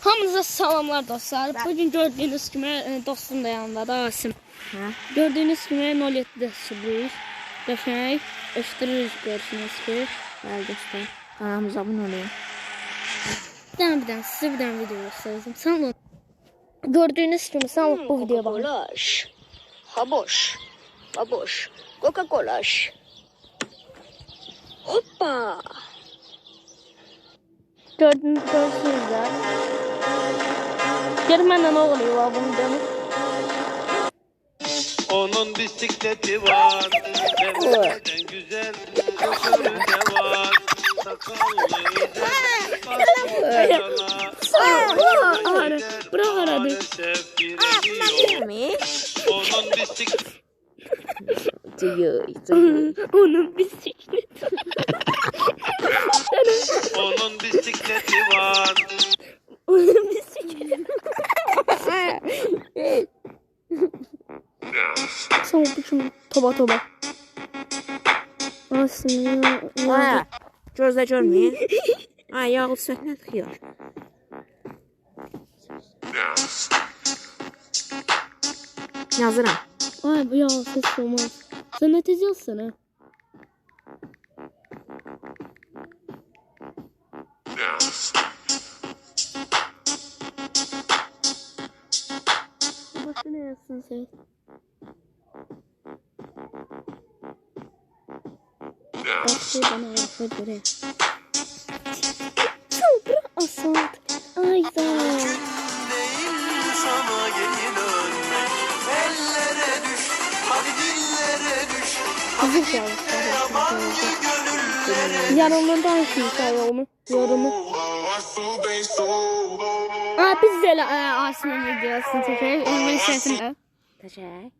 Hamınıza salamlar dostlar. Bugün gördüğünüz gibi dostum da yanında da Asim. Gördüğünüz gibi 07'de sıvır. Qəşəng öştürürüz görsünüz ki. Bəli dostlar, kanalımıza abunə olun. Bir dənə sizə bir dənə video göstərəcəm. Sağ olun. Gördüğünüz gibi sağ olun bu videoya bakın. Coca-Cola. Haboş. Baboş. Coca-Cola. Hoppa. Gördünüz de. Germenden ne oluyor bunu dönüp. Onun bisikleti var, en güzel koşarı da var. Sakallı Bırak aradı. Onun bisikleti. Onun bisikleti. Onun bisikleti var. Onun bisikleti. Sonra bütün toba. Aslında. Gözlə görməyin. Ay, yağlı sətlə xiyar. Yazıram. Ay bu ya ses olmaz. Sen ne tez yazsana. Başka ne yazsın sen? Başka bana yapma göre. Çok asalt. Ayda. Sana gelin ölmek, ellere düş, hadi dillere düş. Kızıl çalmışlar. Yarımdan şey yorumu. Biz de Asim'in videosunu çekelim. Onun sesini. Təşək.